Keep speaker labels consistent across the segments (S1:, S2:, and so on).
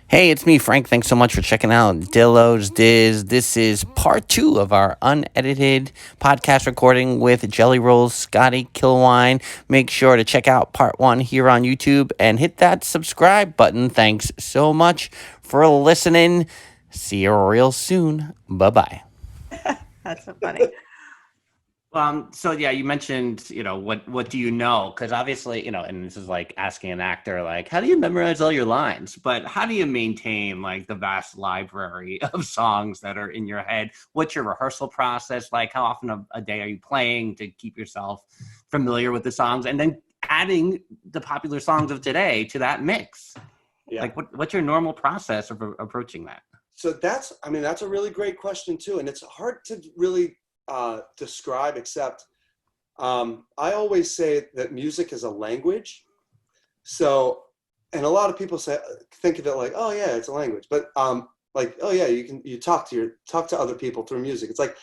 S1: Hey, it's me, Frank. Thanks so much for checking out Dillos Diz. This is part two of our unedited podcast recording with Jellyrolls Scotty Kilwein. Make sure to check out part one here on YouTube and hit that subscribe button. Thanks so much for listening. See you real soon. Bye bye.
S2: That's so funny.
S1: So yeah, you mentioned, what do you know? Because obviously, and this is like asking an actor, like, how do you memorize all your lines? But how do you maintain like the vast library of songs that are in your head? What's your rehearsal process like? How often a day are you playing to keep yourself familiar with the songs, and then adding the popular songs of today to that mix?
S3: Yeah.
S1: Like, what's your normal process of approaching that?
S3: So that's a really great question too, and it's hard to really describe, except I always say that music is a language. So, and a lot of people think of it like, oh yeah, it's a language, but like, oh yeah, you talk to other people through music. It's like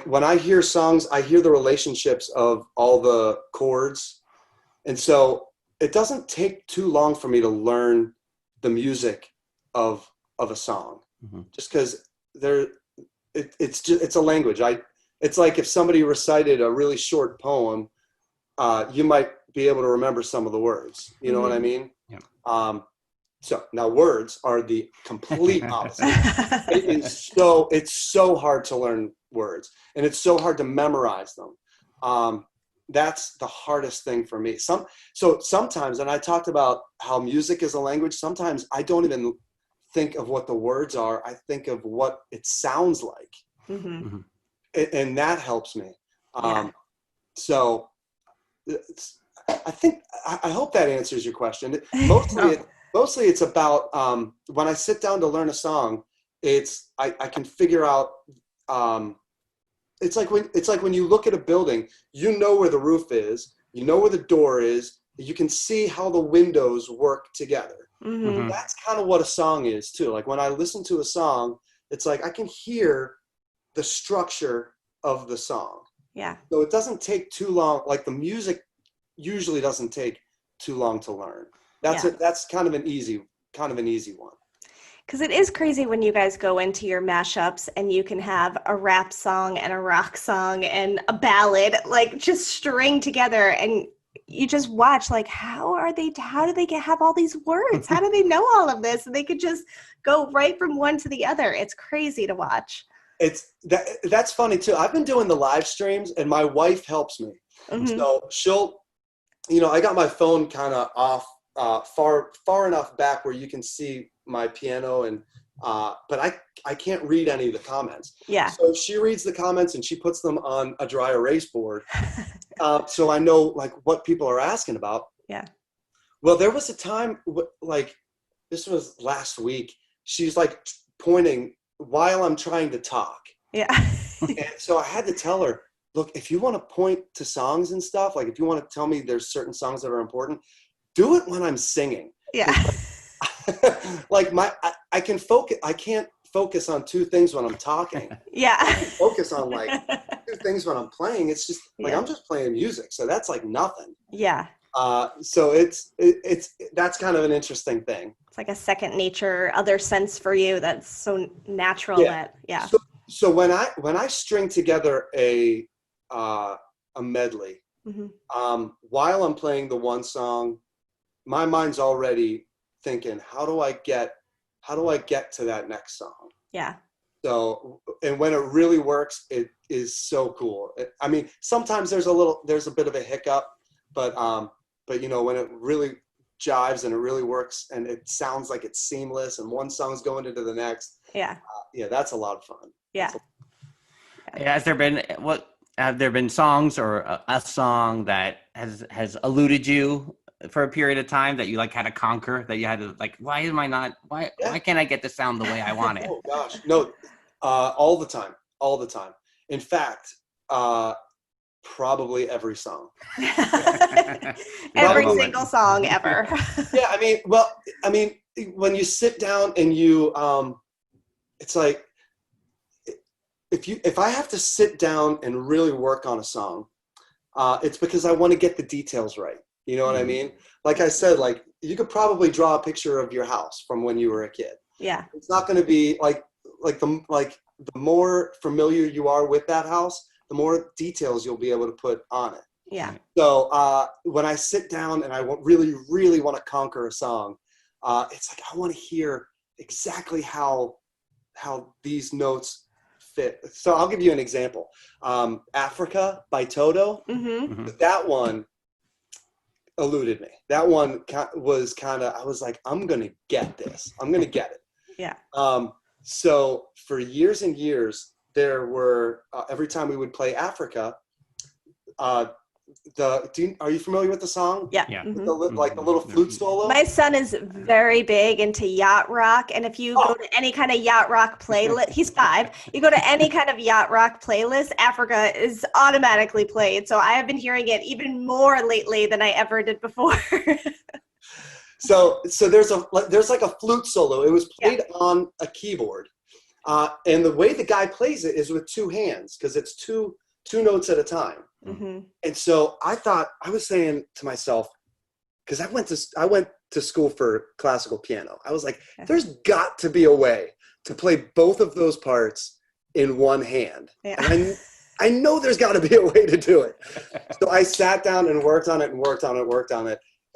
S3: when I hear songs, I hear the relationships of all the chords, and so it doesn't take too long for me to learn the music of a song, just because it's a language. It's like if somebody recited a really short poem, you might be able to remember some of the words. You know what I mean?
S1: Yeah.
S3: So now words are the complete opposite. It's so hard to learn words, and it's so hard to memorize them. That's the hardest thing for me. So sometimes, and I talked about how music is a language, sometimes I don't even think of what the words are. I think of what it sounds like. And that helps me. So I hope that answers your question. Mostly it's about when I sit down to learn a song, I can figure out. It's like when you look at a building, you know where the roof is, you know where the door is, you can see how the windows work together. That's kind of what a song is too. Like when I listen to a song, it's like I can hear the structure of the song.
S2: Yeah.
S3: So it doesn't take too long. Like the music usually doesn't take too long to learn. That's kind of an easy one.
S2: Because it is crazy when you guys go into your mashups and you can have a rap song and a rock song and a ballad like just string together, and you just watch like how do they have all these words? How do they know all of this? And they could just go right from one to the other. It's crazy to watch.
S3: That's funny too. I've been doing the live streams and my wife helps me. So she'll, I got my phone kind of off far enough back where you can see my piano, and but I can't read any of the comments.
S2: Yeah.
S3: So she reads the comments and she puts them on a dry erase board. So I know like what people are asking about.
S2: Yeah.
S3: Well, there was a time like this was last week. She's like pointing while I'm trying to talk.
S2: Yeah.
S3: And so I had to tell her, look, if you want to point to songs and stuff, like if you want to tell me there's certain songs that are important, do it when I'm singing.
S2: Yeah.
S3: Like I can focus. I can't focus on two things when I'm talking.
S2: Yeah.
S3: I can focus on like two things when I'm playing. It's just like I'm just playing music, so that's like nothing.
S2: Yeah.
S3: So that's kind of an interesting thing.
S2: It's like a second nature, other sense for you. That's so natural.
S3: Yeah. So when I string together a medley, while I'm playing the one song, my mind's already thinking, how do I get to that next song? Yeah. So, and when it really works, it is so cool. I mean, sometimes there's a bit of a hiccup, but when it really jives and it really works and it sounds like it's seamless and one song's going into the next. Yeah. That's a lot of fun.
S2: Yeah.
S1: Have there been songs or a song that has eluded you for a period of time that you like had to conquer, that you had to like, why can't I get the sound the way I want it?
S3: Oh gosh, no, all the time. In fact, probably every song.
S2: Every single song ever.
S3: Yeah, I mean, when you sit down and you, it's like, if I have to sit down and really work on a song, it's because I want to get the details right. You know what I mean? Like I said, like you could probably draw a picture of your house from when you were a kid.
S2: Yeah.
S3: It's not going to be like the more familiar you are with that house, the more details you'll be able to put on it.
S2: Yeah.
S3: So when I sit down and I really, really want to conquer a song, it's like I want to hear exactly how these notes fit. So I'll give you an example. Africa by Toto.
S2: Mm-hmm.
S3: That one eluded me. That one was kind of, I was like, I'm going to get this. I'm going to get it.
S2: Yeah.
S3: So for years and years, there were, every time we would play Africa, are you familiar with the song?
S2: Yeah.
S1: Yeah.
S2: Mm-hmm.
S3: The little flute solo?
S2: My son is very big into yacht rock, and if you go to any kind of yacht rock playlist, he's 5, you go to any kind of yacht rock playlist, Africa is automatically played. So I have been hearing it even more lately than I ever did before.
S3: So there's like a flute solo. It was played on a keyboard. And the way the guy plays it is with 2 hands, because it's two notes at a time.
S2: Mm-hmm.
S3: And so I was saying to myself, because I went to school for classical piano. I was like, there's got to be a way to play both of those parts in one hand.
S2: Yeah.
S3: And I know there's got to be a way to do it. So I sat down and worked on it.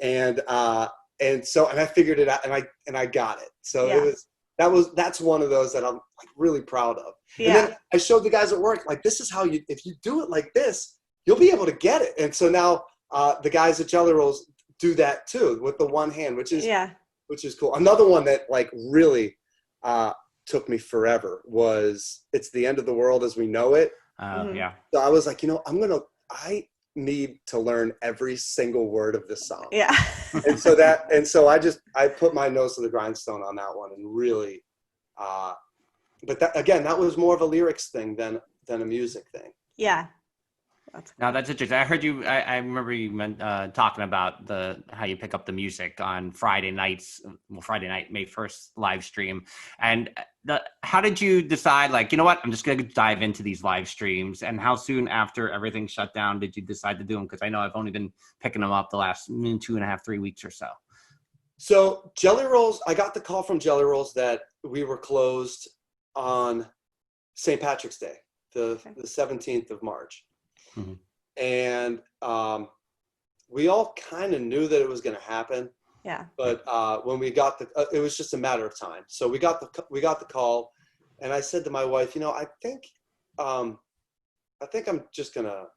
S3: And I figured it out, and I got it. So that's one of those that I'm like really proud of.
S2: Yeah.
S3: And then I showed the guys at work, like, this is how if you do it like this, you'll be able to get it. And so now the guys at Jellyrolls do that too with the one hand, which is cool. Another one that like really took me forever was It's the End of the World as We Know It.
S1: Yeah.
S3: So I was like, I need to learn every single word of this song.
S2: Yeah.
S3: And so I put my nose to the grindstone on that one and really, but that was more of a lyrics thing than a music thing.
S2: Yeah.
S1: Now that's interesting. I heard you. I remember you talking about how you pick up the music on Friday nights. Well, Friday night, May 1st live stream. And how did you decide? Like, you know what? I'm just going to dive into these live streams. And how soon after everything shut down did you decide to do them? Because I know I've only been picking them up the last 2.5, 3 weeks or so.
S3: So Jellyrolls, I got the call from Jellyrolls that we were closed on St. Patrick's Day, the 17th of March.
S1: Mm-hmm.
S3: And we all kind of knew that it was going to happen.
S2: Yeah. But
S3: when we got it was just a matter of time. So we got the call, and I said to my wife, I think I'm just gonna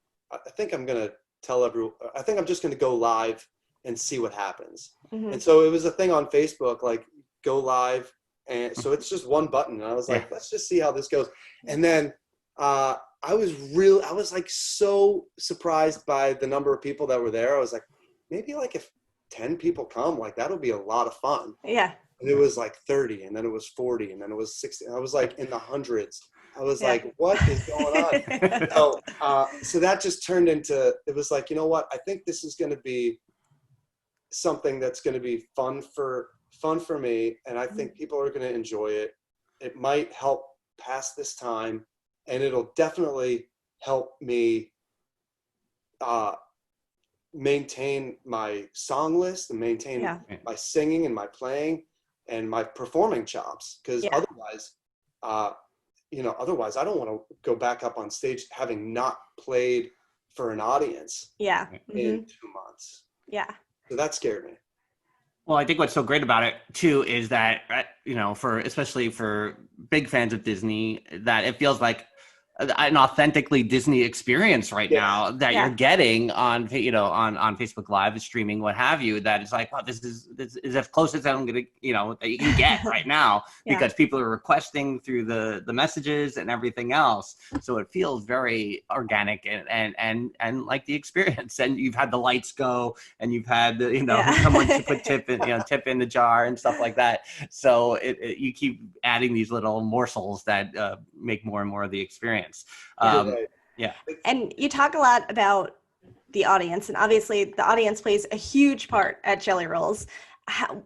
S3: go live and see what happens.
S2: Mm-hmm.
S3: And so it was a thing on Facebook, like go live, and so it's just one button. And I was like, let's just see how this goes. And then I was like so surprised by the number of people that were there. I was like, maybe like if 10 people come, like that'll be a lot of fun.
S2: Yeah.
S3: And it was like 30, and then it was 40, and then it was 60. I was like in the hundreds. I was like, what is going on? So that just turned into, it was like, you know what? I think this is going to be something that's going to be fun for me. And I think people are going to enjoy it. It might help pass this time. And it'll definitely help me maintain my song list and maintain my singing and my playing and my performing chops. Because otherwise, I don't want to go back up on stage having not played for an audience in 2 months.
S2: Yeah.
S3: So that scared me.
S1: Well, I think what's so great about it too is that, especially for big fans of Disney, that it feels like an authentically Disney experience right now that you're getting on Facebook Live, streaming, what have you. That it's like, wow, this is as close as I'm gonna, that you can get right now because people are requesting through the messages and everything else. So it feels very organic and like the experience. And you've had the lights go, and you've had someone to put tip in the jar and stuff like that. So you keep adding these little morsels that make more and more of the experience.
S2: And you talk a lot about the audience, and obviously the audience plays a huge part at Jellyrolls. How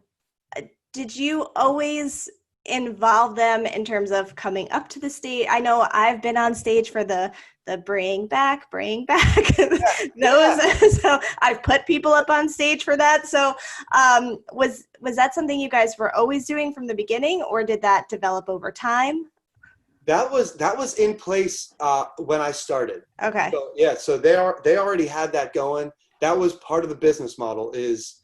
S2: did you always involve them in terms of coming up to the stage? I know I've been on stage for the the bring back.
S3: Yeah.
S2: So I've put people up on stage for that. So was that something you guys were always doing from the beginning, or did that develop over time?
S3: That was in place when I started.
S2: Okay.
S3: So, yeah, so they already had that going. That was part of the business model, is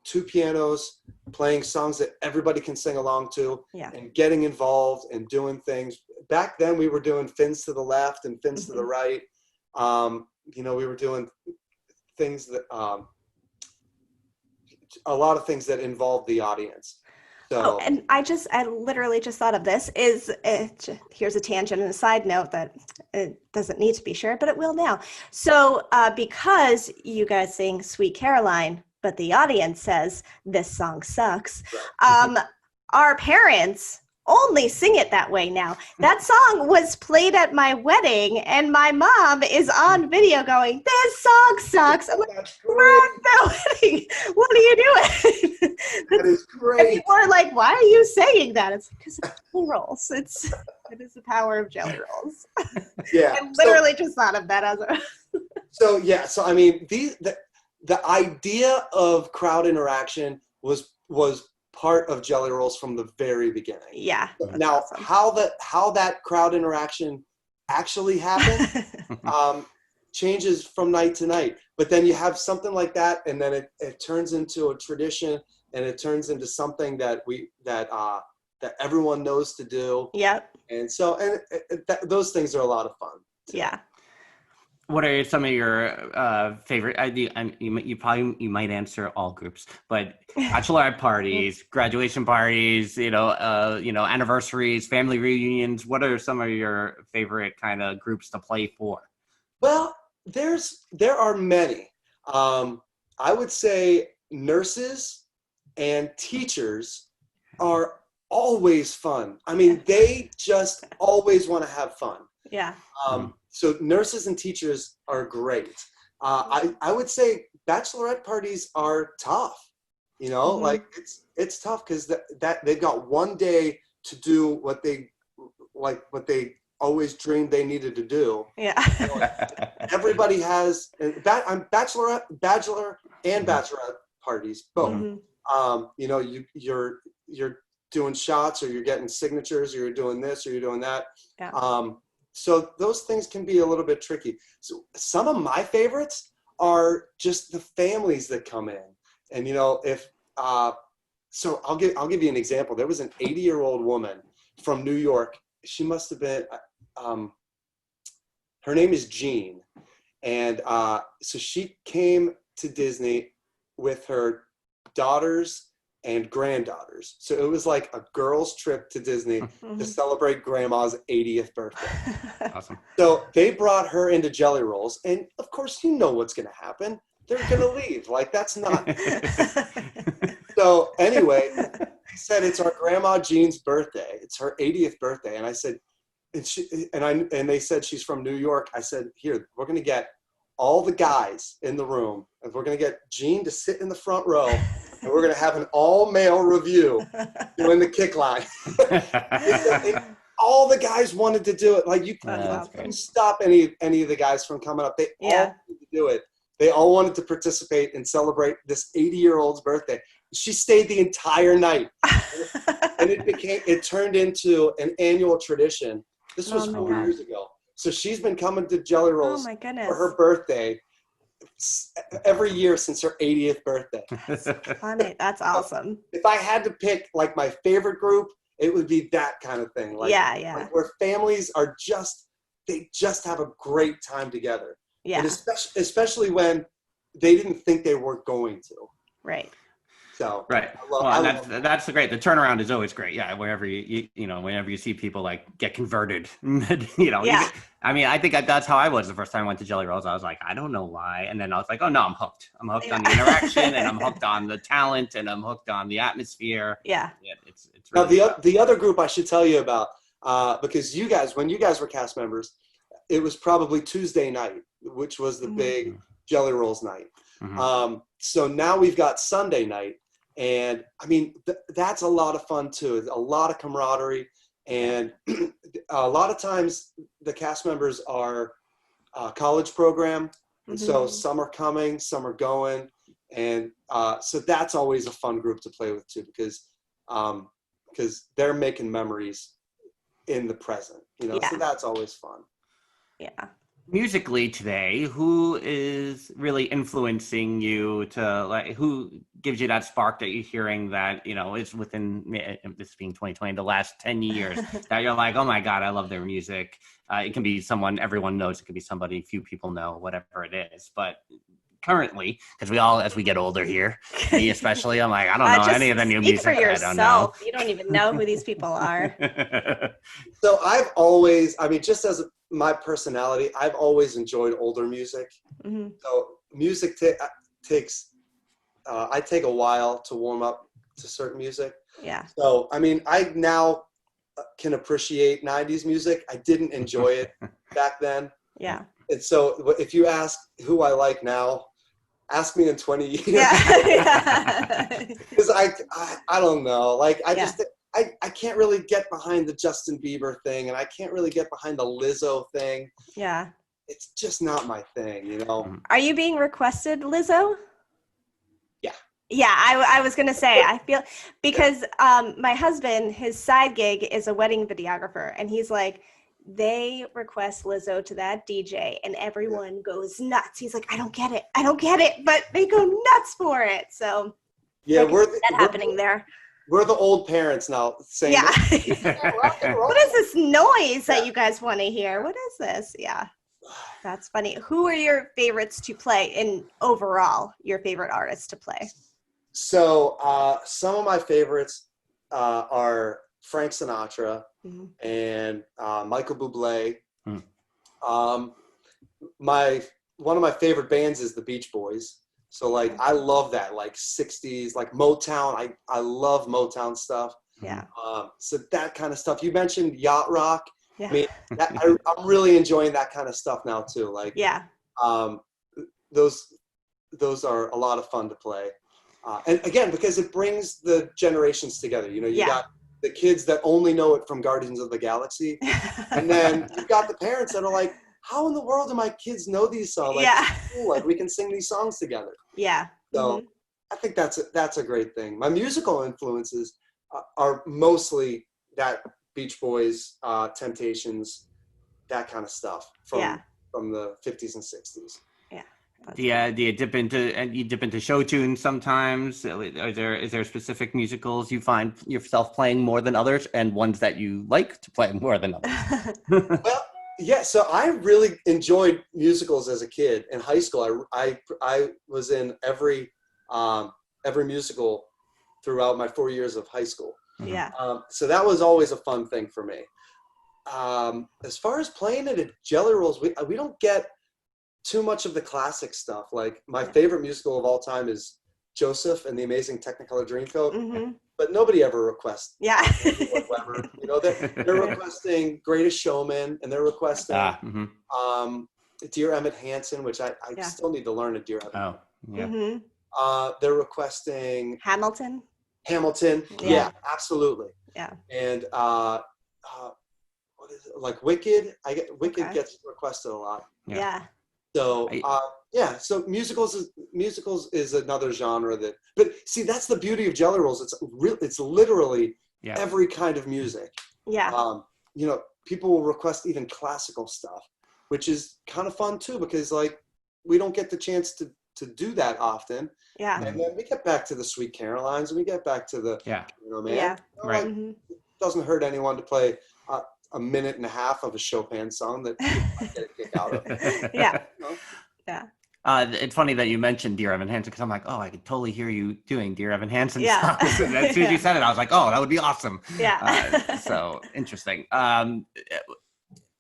S3: 2 pianos playing songs that everybody can sing along to, and getting involved and doing things. Back then we were doing fins to the left and fins to the right. We were doing things that a lot of things that involved the audience. So,
S2: and I literally just thought of this. Here's a tangent and a side note that it doesn't need to be shared, but it will now. So because you guys sing Sweet Caroline, but the audience says this song sucks, our parents only sing it that way now. That song was played at my wedding, and my mom is on video going, "This song sucks." I'm like, "We're at the wedding. What are you doing?"
S3: that is great.
S2: And people are like, "Why are you saying that?" It's because of Jellyrolls. It is the power of Jellyrolls.
S3: Yeah.
S2: I literally just thought of that as a.
S3: So I mean, the idea of crowd interaction was part of Jellyrolls from the very beginning.
S2: Yeah.
S3: Now,
S2: awesome.
S3: how that crowd interaction actually happened changes from night to night. But then you have something like that, and then it turns into a tradition, and it turns into something that that everyone knows to do.
S2: Yep.
S3: And so, those things are a lot of fun too.
S2: Yeah.
S1: What are some of your favorite? You might answer all groups, but bachelorette parties, graduation parties, anniversaries, family reunions. What are some of your favorite kind of groups to play for?
S3: Well, there are many. I would say nurses and teachers are always fun. I mean, they just always want to have fun.
S2: Yeah.
S3: So nurses and teachers are great. I would say bachelorette parties are tough. Like it's tough because that they've got one day to do what they always dreamed they needed to do.
S2: Yeah.
S3: Everybody has bachelor and bachelorette parties both. You're doing shots, or you're getting signatures, or you're doing this, or you're doing that.
S2: Yeah.
S3: So those things can be a little bit tricky. So some of my favorites are just the families that come in. And so I'll give you an example. There was an 80-year-old woman from New York. She must have been her name is Jean. And so she came to Disney with her daughters and granddaughters. So it was like a girls' trip to Disney to celebrate grandma's 80th birthday.
S1: Awesome.
S3: So they brought her into Jellyrolls, and of course, what's going to happen. They're going to leave. Like, that's not. So anyway, they said it's our grandma Jean's birthday. It's her 80th birthday. And I said, and they said she's from New York. I said, here, we're going to get all the guys in the room, and we're going to get Jean to sit in the front row, and we're going to have an all-male review doing the kick line. All the guys wanted to do it. Like, you couldn't stop any of the guys from coming up. They all wanted to do it. They all wanted to participate and celebrate this 80-year-old's birthday. She stayed the entire night, and it turned into an annual tradition. This was 4 years ago. So she's been coming to Jellyrolls for her birthday every year since her 80th birthday.
S2: Funny. That's awesome.
S3: If I had to pick like my favorite group, it would be that kind of thing. Like, like where families are they just have a great time together.
S2: Yeah.
S3: And especially when they didn't think they were going to.
S2: Right.
S3: So
S1: right. That's great. The turnaround is always great. Yeah. Wherever whenever you see people like get converted,
S2: Yeah.
S1: I mean, I think that's how I was the first time I went to Jellyrolls. I was like, I don't know why. And then I was like, oh no, I'm hooked. I'm hooked on the interaction, and I'm hooked on the talent, and I'm hooked on the atmosphere.
S2: Yeah.
S1: It's really
S3: now the other group I should tell you about, because when you guys were cast members, it was probably Tuesday night, which was the big Jellyrolls night. So now we've got Sunday night, and I mean that's a lot of fun too. A lot of camaraderie. And a lot of times the cast members are college program. And so some are coming, some are going. And so that's always a fun group to play with too, because they're making memories in the present, so that's always fun.
S2: Yeah.
S1: Musically today, who is really influencing you to, like, who gives you that spark that you're hearing that, is within, this being 2020, the last 10 years that you're like, oh my God, I love their music. It can be someone everyone knows. It can be somebody few people know, whatever it is. But currently, because we all, as we get older here, me especially, I'm like, I don't know any of the new music.
S2: Speak for
S1: yourself. I don't know.
S2: You don't even know who these people are.
S3: So I've always, just as my personality, I've always enjoyed older music. So music takes, I take a while to warm up to certain music.
S2: Yeah.
S3: So, I now can appreciate 90s music. I didn't enjoy it back then.
S2: Yeah.
S3: And so if you ask who I like now, ask me in 20 years.
S2: Yeah.
S3: Because I don't know. Like, I can't really get behind the Justin Bieber thing, and I can't really get behind the Lizzo thing.
S2: Yeah.
S3: It's just not my thing,
S2: Are you being requested, Lizzo?
S3: Yeah.
S2: Yeah, I was going to say, I feel, because my husband, his side gig is a wedding videographer, and he's like, they request Lizzo to that DJ and everyone goes nuts. He's like, I don't get it, but they go nuts for it. So
S3: yeah,
S2: we're happening there.
S3: We're the old parents now saying,
S2: what is this noise that you guys want to hear? What is this? Yeah, that's funny. Who are your favorites to play, and overall your favorite artists to play?
S3: So some of my favorites are Frank Sinatra and Michael Bublé. One of my favorite bands is the Beach Boys. So like I love that, like 60s, like Motown. I love Motown stuff.
S2: Yeah.
S3: So that kind of stuff. You mentioned yacht rock.
S2: Yeah.
S3: I'm really enjoying that kind of stuff now too. Like those are a lot of fun to play. And again, because it brings the generations together. You got the kids that only know it from Guardians of the Galaxy. And then you've got the parents that are like, how in the world do my kids know these songs? Like, cool, like we can sing these songs together.
S2: Yeah.
S3: So I think that's a great thing. My musical influences are mostly that Beach Boys, Temptations, that kind of stuff from the 50s and 60s.
S2: Yeah.
S1: Do you dip into show tunes sometimes? Is there specific musicals you find yourself playing more than others, and ones that you like to play more than others?
S3: Well, yeah. So I really enjoyed musicals as a kid. In high school, I was in every musical throughout my 4 years of high school.
S2: Yeah.
S3: So that was always a fun thing for me. As far as playing it at Jellyrolls, we don't get too much of the classic stuff. Like my favorite musical of all time is Joseph and the Amazing Technicolor Dreamcoat, but nobody ever requests.
S2: Yeah.
S3: They're requesting Greatest Showman, and they're requesting Dear Emmett Hansen, which I still need to learn a Dear Emmett.
S1: Oh, yeah.
S3: They're requesting
S2: Hamilton.
S3: Yeah, absolutely.
S2: Yeah.
S3: And what is it? Like Wicked? Wicked gets requested a lot.
S2: Yeah.
S3: So so musicals is another genre but see, that's the beauty of Jellyrolls. It's literally every kind of music.
S2: Yeah.
S3: People will request even classical stuff, which is kind of fun too, because like we don't get the chance to do that often.
S2: Yeah.
S3: And then we get back to the Sweet Carolines, and we get back to the
S1: Right.
S3: It doesn't hurt anyone to play a minute and a half of a Chopin song that you might get a kick out of.
S2: Yeah.
S1: It's funny that you mentioned Dear Evan Hansen, because I'm like, I could totally hear you doing Dear Evan Hansen
S2: Yeah.
S1: songs. And as soon as you said it, I was like, that would be awesome.
S2: Yeah.
S1: So interesting.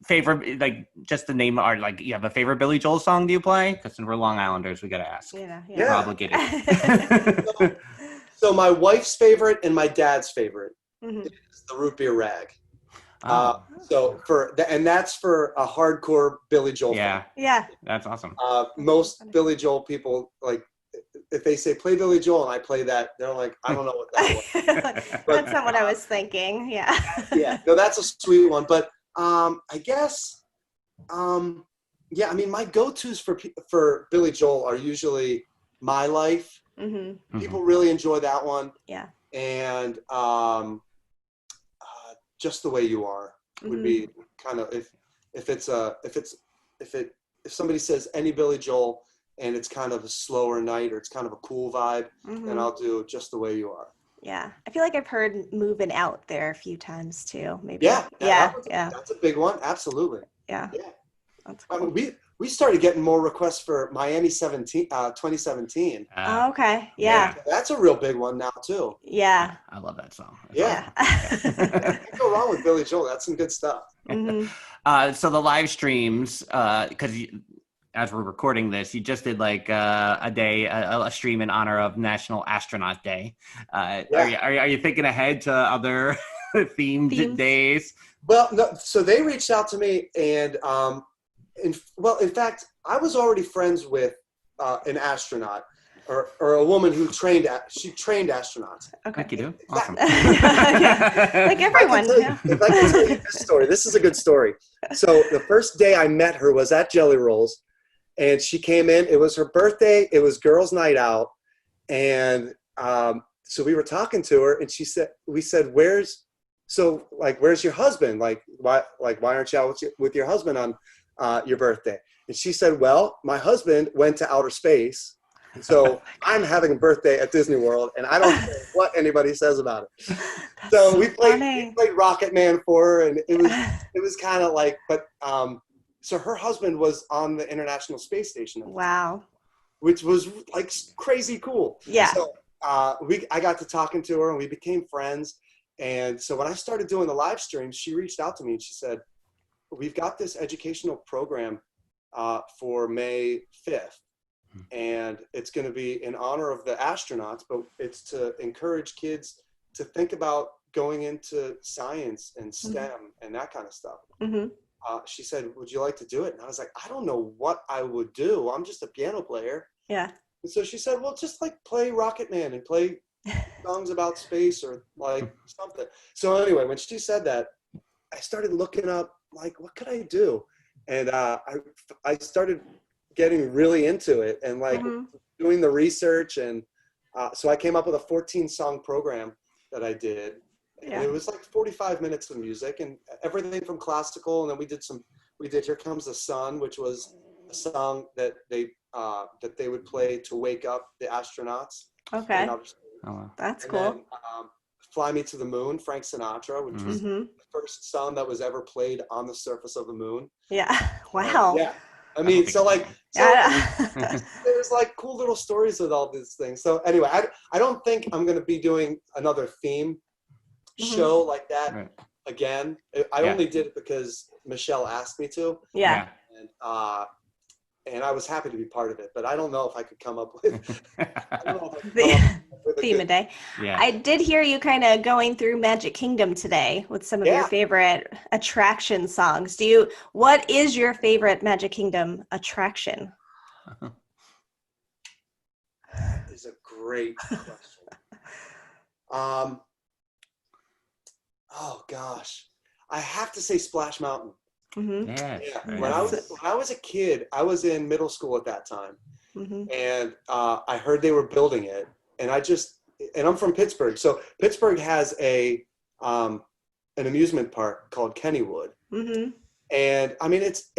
S1: Favorite, like, just the name, or like, you have a favorite Billy Joel song do you play? Because we're Long Islanders, we got to ask. We're obligated.
S3: So my wife's favorite and my dad's favorite is the Root Beer Rag. And that's for a hardcore Billy Joel fan.
S1: Yeah, that's awesome.
S3: Most Billy Joel people, like, if they say play Billy Joel and I play that, they're like, I don't know what that was.
S2: That's not what I was thinking. Yeah.
S3: Yeah, no, that's a sweet one. But I guess, yeah, I mean, my go-tos for Billy Joel are usually My Life.
S2: Mm-hmm.
S3: People really enjoy that one.
S2: Yeah.
S3: And Just the Way You Are would be kind of, if somebody says any Billy Joel and it's kind of a slower night or it's kind of a cool vibe, then I'll do Just the Way You Are.
S2: Yeah, I feel like I've heard Moving Out there a few times too. Maybe.
S3: Yeah.
S2: Yeah.
S3: That's a big one. Absolutely.
S2: Yeah.
S3: Yeah.
S2: That's cool.
S3: I mean, we started getting more requests for Miami 2017.
S2: Oh, okay. Yeah.
S3: That's a real big one now too.
S2: Yeah.
S1: I love that song.
S3: Yeah. Can't go wrong with Billy Joel. That's some good stuff.
S1: So the live streams, because as we're recording this, you just did like a stream in honor of National Astronaut Day. Are you thinking ahead to other themed days?
S3: Well, no, so they reached out to me, and in fact, I was already friends with an astronaut or a woman who trained astronauts.
S2: Okay.
S1: Like you do. Awesome.
S2: Like everyone.
S3: If I can tell you this story, this is a good story. So the first day I met her was at Jellyrolls, and she came in. It was her birthday. It was girls' night out, and so we were talking to her, and we said, where's your husband? Like why aren't you out with your husband on your birthday? And she said, well, my husband went to outer space, so I'm having a birthday at Disney World, and I don't care what anybody says about it. So we played Rocket Man for her, and it was kind of like, but so her husband was on the International Space Station.
S2: Wow.
S3: Which was like crazy cool.
S2: Yeah.
S3: So I got to talking to her, and we became friends. And so when I started doing the live streams, she reached out to me and she said, we've got this educational program for May 5th. And it's going to be in honor of the astronauts, but it's to encourage kids to think about going into science and STEM and that kind of stuff. She said, would you like to do it? And I was like, I don't know what I would do. I'm just a piano player.
S2: Yeah.
S3: And so she said, well, just like play Rocket Man and play songs about space or like something. So anyway, when she said that, I started looking up, like, what could I do? And I started getting really into it and like doing the research. And so I came up with a 14-song program that I did. And it was like 45 minutes of music and everything from classical. And then we did Here Comes the Sun, which was a song that they would play to wake up the astronauts.
S2: Okay.
S1: Oh, wow.
S2: That's
S3: and
S2: cool.
S3: Then, Fly Me to the Moon, Frank Sinatra, which was the first song that was ever played on the surface of the moon.
S2: Yeah. Wow.
S3: Yeah. I mean, there's like cool little stories with all these things. So anyway, I don't think I'm going to be doing another theme show like that again. I only did it because Michelle asked me to.
S2: Yeah.
S3: And I was happy to be part of it, but I don't know if I could come up with
S2: theme a day.
S1: Yeah.
S2: I did hear you kind of going through Magic Kingdom today with some of your favorite attraction songs. What is your favorite Magic Kingdom attraction?
S3: That is a great question. Oh gosh, I have to say Splash Mountain.
S1: Yeah.
S3: When I was a kid, I was in middle school at that time, and I heard they were building it, and I'm from Pittsburgh, so Pittsburgh has an amusement park called Kennywood, and I mean it's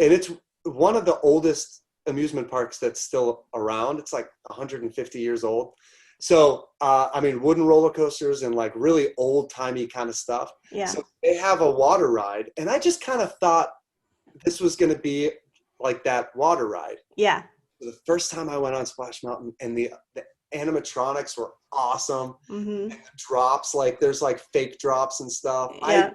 S3: one of the oldest amusement parks that's still around. It's like 150 years old. So, I mean, wooden roller coasters and like really old timey kind of stuff.
S2: Yeah.
S3: So they have a water ride, and I just kind of thought this was going to be like that water ride.
S2: Yeah.
S3: The first time I went on Splash Mountain, and the animatronics were awesome. And the drops, like there's like fake drops and stuff.
S2: Yeah.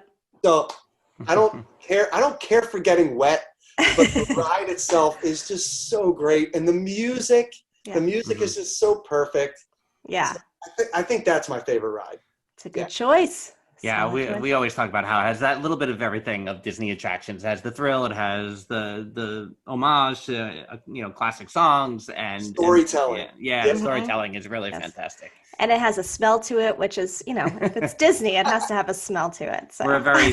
S3: I don't care. I don't care for getting wet, but the ride itself is just so great, and the music is just so perfect.
S2: Yeah.
S3: So I think that's my favorite ride.
S2: It's a good choice.
S1: Yeah,
S2: so much of it.
S1: we always talk about how it has that little bit of everything of Disney attractions. It has the thrill, it has the homage to classic songs and
S3: Storytelling.
S1: yeah,
S2: Mhm.
S1: storytelling is really
S2: Yes.
S1: fantastic.
S2: And it has a smell to it, which is, if it's Disney, it has to have a smell to it. So
S1: We're very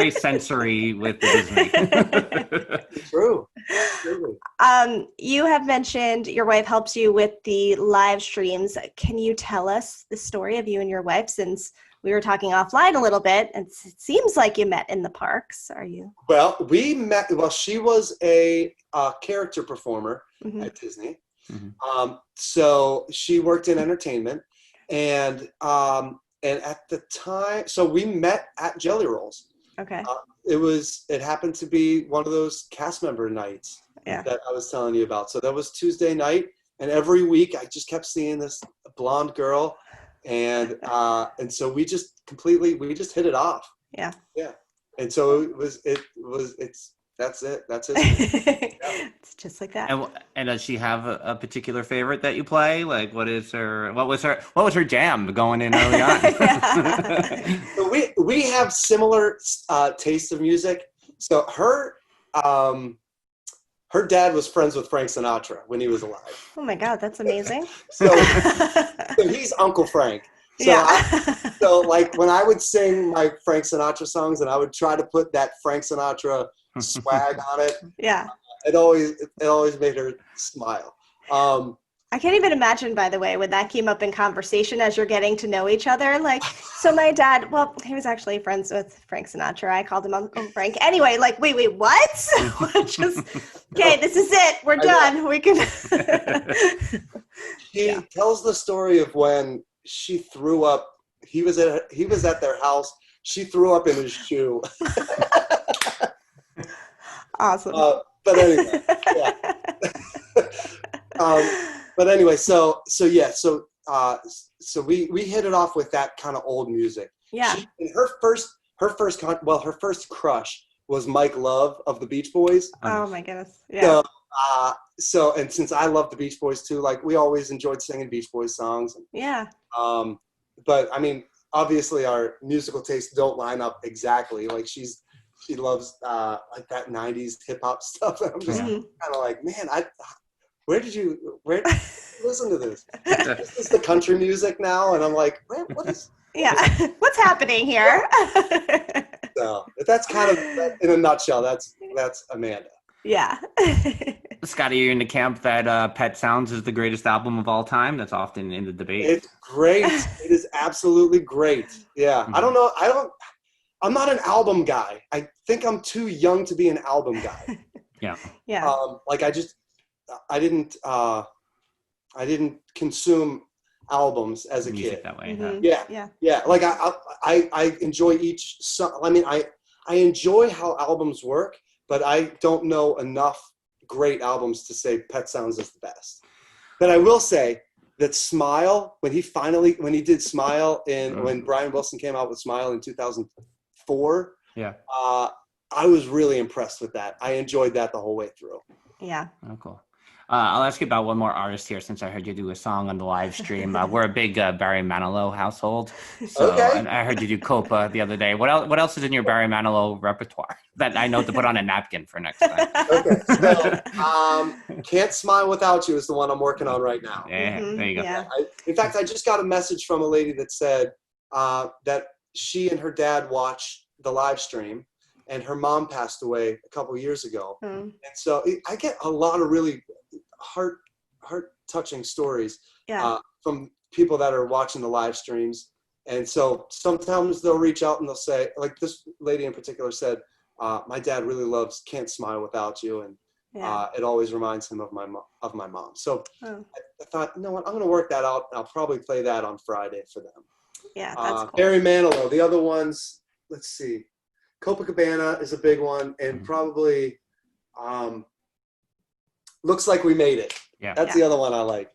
S1: sensory with the Disney.
S3: True. Absolutely.
S2: You have mentioned your wife helps you with the live streams. Can you tell us the story of you and your wife, since we were talking offline a little bit, and it seems like you met in the parks? Are you?
S3: Well, we met. Well, she was a character performer
S2: Mhm.
S3: at Disney.
S1: Mhm.
S3: So she worked in entertainment, and at the time, so we met at Jellyrolls.
S2: Okay.
S3: It happened to be one of those cast member nights
S2: Yeah.
S3: that I was telling you about. So that was Tuesday night, and every week I just kept seeing this blonde girl, and so we just hit it off.
S2: Yeah.
S3: Yeah. And so that's it. That's it.
S2: It's just like that.
S1: And does she have a particular favorite that you play? Like, what was her jam going in early on?
S2: Yeah.
S3: So we have similar taste of music. So her dad was friends with Frank Sinatra when he was alive.
S2: Oh my God, that's amazing.
S3: So he's Uncle Frank. So
S2: Yeah.
S3: so like when I would sing my Frank Sinatra songs and I would try to put that Frank Sinatra swag on it,
S2: Yeah.
S3: it always made her smile.
S2: I can't even imagine, by the way, when that came up in conversation as you're getting to know each other. Like, so my dad, well, he was actually friends with Frank Sinatra. I called him Uncle Frank. Anyway, like, wait, what? Just, okay, this is it. We're done. We can.
S3: He tells the story of when she threw up. He was at their house. She threw up in his shoe.
S2: Awesome.
S3: But anyway, yeah. But anyway, so we hit it off with that kind of old music.
S2: Yeah.
S3: Her first crush was Mike Love of the Beach Boys.
S2: Oh my goodness. Yeah.
S3: So and since I love the Beach Boys too, like we always enjoyed singing Beach Boys songs.
S2: Yeah.
S3: But I mean, obviously our musical tastes don't line up exactly. Like she loves like that 90s hip hop stuff. And I'm just kind of like, man, where did you listen to this? This is the country music now, and I'm like, what is?
S2: Yeah, what's happening here?
S3: So that's kind of in a nutshell. That's Amanda.
S2: Yeah.
S1: Scotty, you're in the camp that Pet Sounds is the greatest album of all time. That's often in the debate.
S3: It's great. It is absolutely great. Yeah, I don't know. I'm not an album guy. I think I'm too young to be an album guy.
S1: Yeah.
S2: Yeah.
S3: Like I didn't consume albums as a
S1: Music
S3: kid.
S1: that way.
S2: Mhm.
S3: Yeah. Like I enjoy each song. I mean, I enjoy how albums work, but I don't know enough great albums to say Pet Sounds is the best. But I will say that Smile, when he did Smile when Brian Wilson came out with Smile in 2004,
S1: Yeah.
S3: I was really impressed with that. I enjoyed that the whole way through.
S2: Yeah.
S1: Oh, cool. I'll ask you about one more artist here, since I heard you do a song on the live stream. We're a big Barry Manilow household, so
S3: Okay.
S1: and I heard you do Copa the other day. What else is in your Barry Manilow repertoire that I know to put on a napkin for next time?
S3: Okay, so Can't Smile Without You is the one I'm working on right now.
S1: Yeah, there you go.
S2: Yeah.
S3: In fact, I just got a message from a lady that said that she and her dad watched the live stream, and her mom passed away a couple years ago. And so I get a lot of really heart-touching stories from people that are watching the live streams. And so sometimes they'll reach out and they'll say, like this lady in particular said, my dad really loves Can't Smile Without You. And it always reminds him of my mom. So I thought, you know what, I'm going to work that out. I'll probably play that on Friday for them.
S2: Yeah, that's cool.
S3: Barry Manilow. The other ones, let's see. Copacabana is a big one, and probably Looks Like We Made It.
S1: Yeah.
S3: That's the other one I like.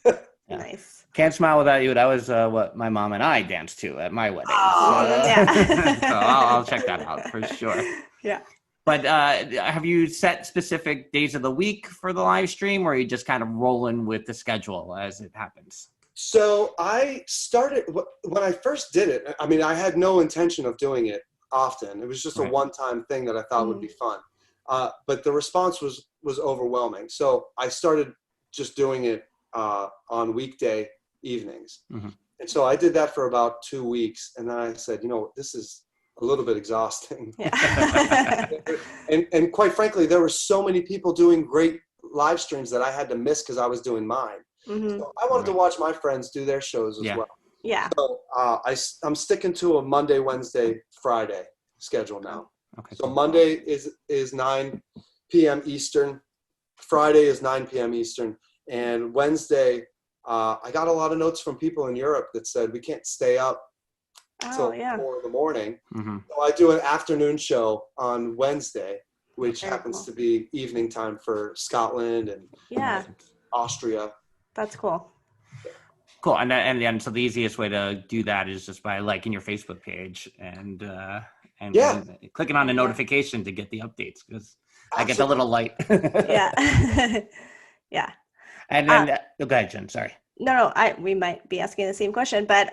S1: Yeah.
S2: Nice.
S1: Can't Smile Without You. That was what my mom and I danced to at my wedding.
S2: Oh, yeah.
S1: So I'll check that out for sure.
S2: Yeah.
S1: But have you set specific days of the week for the live stream, or are you just kind of rolling with the schedule as it happens?
S3: So I started when I first did it. I mean, I had no intention of doing it often. It was just a one-time thing that I thought would be fun. But the response was overwhelming. So I started just doing it on weekday evenings.
S1: Mm-hmm.
S3: And so I did that for about 2 weeks. And then I said, this is a little bit exhausting.
S2: Yeah.
S3: and quite frankly, there were so many people doing great live streams that I had to miss because I was doing mine.
S2: Mm-hmm.
S3: So I wanted to watch my friends do their shows as well.
S2: Yeah.
S3: So I'm sticking to a Monday, Wednesday, Friday schedule now.
S1: Okay.
S3: So Monday is 9 p.m. Eastern. Friday is 9 p.m. Eastern. And Wednesday, I got a lot of notes from people in Europe that said we can't stay up till 4 in the morning.
S1: Mm-hmm.
S3: So I do an afternoon show on Wednesday, which happens
S2: cool.
S3: to be evening time for Scotland and Austria.
S2: That's cool.
S1: Cool. And then so the easiest way to do that is just by liking your Facebook page and clicking on the notification to get the updates, because I get the little light.
S2: Yeah. Yeah.
S1: And then go ahead, Jen. Sorry.
S2: No, we might be asking the same question, but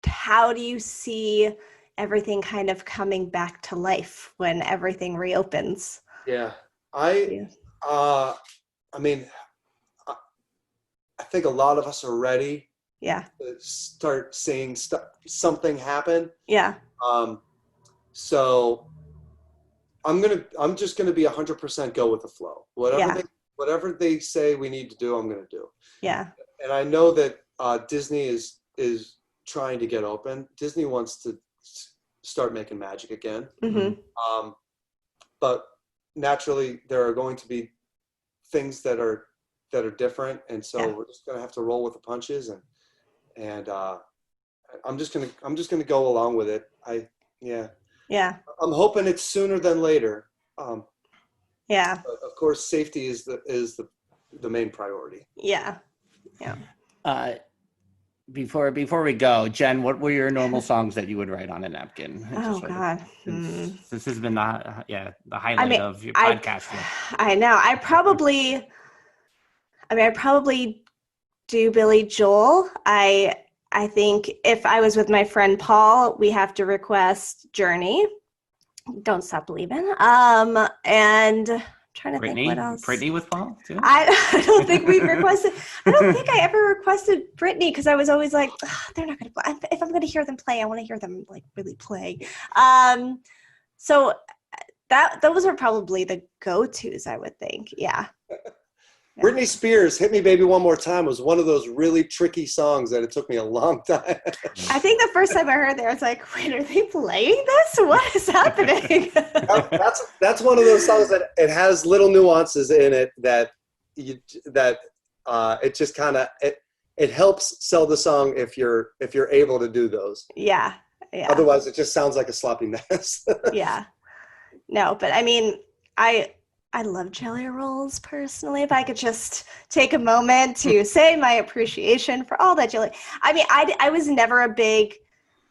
S2: how do you see everything kind of coming back to life when everything reopens?
S3: Yeah. I mean, I think a lot of us are ready to start seeing something happen.
S2: Yeah.
S3: So I'm just gonna be 100% go with the flow. Whatever they say we need to do, I'm gonna do.
S2: Yeah.
S3: And I know that Disney is trying to get open. Disney wants to start making magic again.
S2: Mm-hmm.
S3: But naturally, there are going to be things that are different, and so we're just gonna have to roll with the punches, and I'm just gonna go along with it. I'm hoping it's sooner than later. But of course, safety is the main priority.
S2: Yeah.
S1: Before we go, Jen, what were your normal songs that you would write on a napkin?
S2: Oh God.
S1: This has been the highlight of your podcast.
S2: I know. I probably do Billy Joel. I think if I was with my friend Paul, we have to request Journey. Don't Stop Believing. And I'm trying to think what else.
S1: Britney with Paul too?
S2: I don't think we've requested. I don't think I ever requested Britney, because I was always like, they're not going to play. If I'm going to hear them play, I want to hear them like really play. So those are probably the go-tos, I would think. Yeah.
S3: Britney Spears' Hit Me Baby One More Time was one of those really tricky songs that it took me a long time.
S2: I think the first time I heard it, I was like, wait, are they playing this? What is happening?
S3: That's one of those songs that it has little nuances in it that it just kind of it helps sell the song if you're able to do those.
S2: Yeah.
S3: Otherwise, it just sounds like a sloppy mess.
S2: Yeah. No, but I mean, I love Jellyrolls personally. If I could just take a moment to say my appreciation for all that Jelly. I mean, I was never a big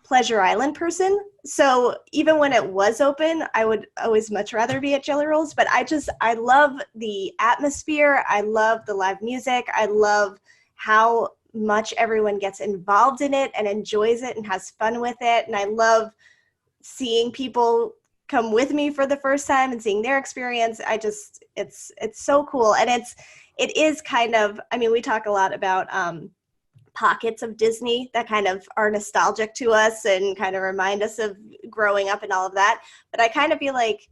S2: Pleasure Island person. So even when it was open, I would always much rather be at Jellyrolls. But I love the atmosphere. I love the live music. I love how much everyone gets involved in it and enjoys it and has fun with it. And I love seeing people come with me for the first time and seeing their experience. It's so cool. And it is kind of, I mean, we talk a lot about pockets of Disney that kind of are nostalgic to us and kind of remind us of growing up and all of that. But I kind of feel like,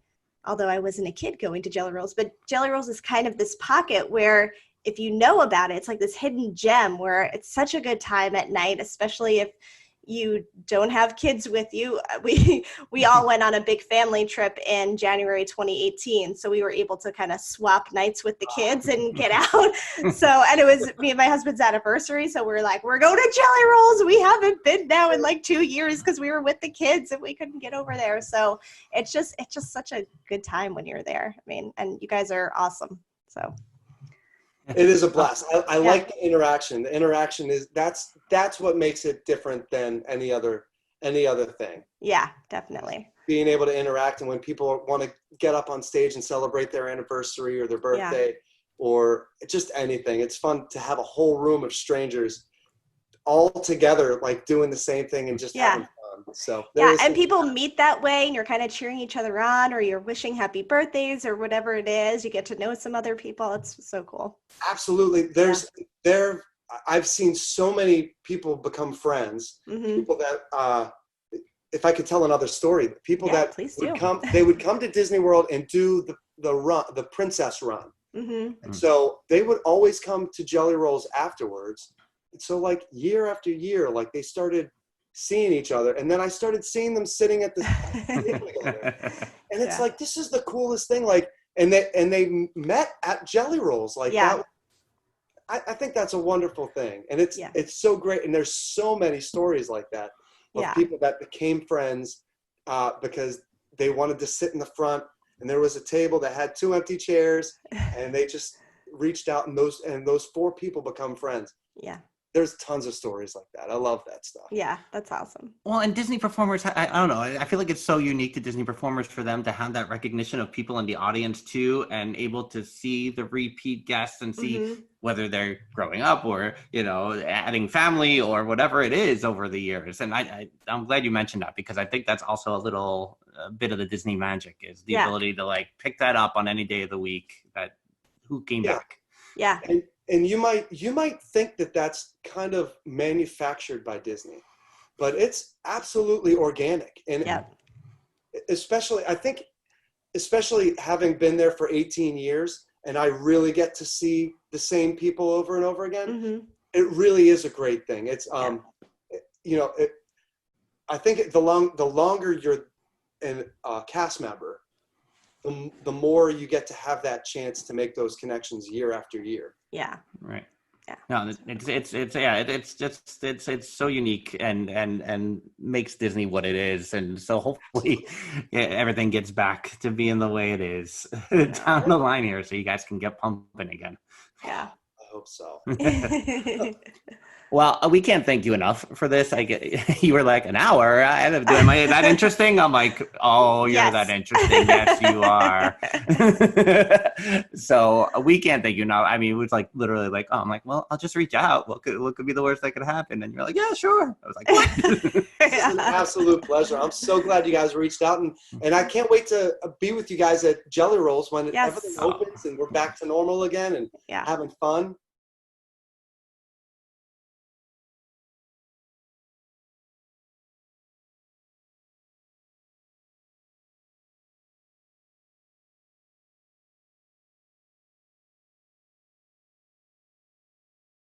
S2: although I wasn't a kid going to Jellyrolls, but Jellyrolls is kind of this pocket where if you know about it, it's like this hidden gem where it's such a good time at night, especially if you don't have kids with you. We all went on a big family trip in January 2018. So we were able to kind of swap nights with the kids and get out. And it was me and my husband's anniversary. So we're like, we're going to Jellyrolls. We haven't been now in like 2 years because we were with the kids and we couldn't get over there. So it's just such a good time when you're there. I mean, and you guys are awesome. So.
S3: It is a blast. I like the interaction. The interaction is that's what makes it different than any other thing.
S2: Yeah, definitely.
S3: Being able to interact, and when people want to get up on stage and celebrate their anniversary or their birthday or just anything, it's fun to have a whole room of strangers all together, like doing the same thing and just having fun. So
S2: and people meet that way, and you're kind of cheering each other on, or you're wishing happy birthdays or whatever it is. You get to know some other people. It's so cool.
S3: Absolutely. I've seen so many people become friends. People that if I could tell another story, people that would come to Disney World and do the princess run. And so they would always come to Jellyrolls afterwards. And so like year after year, like they started seeing each other, and then I started seeing them sitting at the table together. And it's like, this is the coolest thing. Like, and they met at Jellyrolls. Like that, I think that's a wonderful thing. And it's so great. And there's so many stories like that of people that became friends because they wanted to sit in the front, and there was a table that had 2 empty chairs, and they just reached out, and those 4 people become friends. Yeah. There's tons of stories like that. I love that stuff.
S2: Yeah, that's awesome.
S1: Well, and Disney performers, I don't know. I feel like it's so unique to Disney performers for them to have that recognition of people in the audience too, and able to see the repeat guests and see whether they're growing up or, you know, adding family or whatever it is over the years. And I'm glad you mentioned that, because I think that's also a bit of the Disney magic, is the ability to like pick that up on any day of the week, that who came back.
S2: Yeah.
S3: And you might think that that's kind of manufactured by Disney, but it's absolutely organic. And especially having been there for 18 years, and I really get to see the same people over and over again. It really is a great thing. It's you know, I think the longer you're a cast member, the more you get to have that chance to make those connections year after year.
S2: Yeah.
S1: Right.
S2: Yeah.
S1: No, it's so unique and makes Disney what it is. And so hopefully everything gets back to being the way it is down the line here, so you guys can get pumping again.
S2: Yeah.
S3: I hope so.
S1: Well, we can't thank you enough for this. You were like, an hour? Am I that interesting? I'm like, oh, you're that interesting. Yes, you are. So we can't thank you enough. I mean, it was like literally like, oh, I'm like, well, I'll just reach out. What could be the worst that could happen? And you're like, yeah, sure. I was like, what?
S3: It's an absolute pleasure. I'm so glad you guys reached out, and I can't wait to be with you guys at Jellyrolls when everything opens and we're back to normal again and having fun.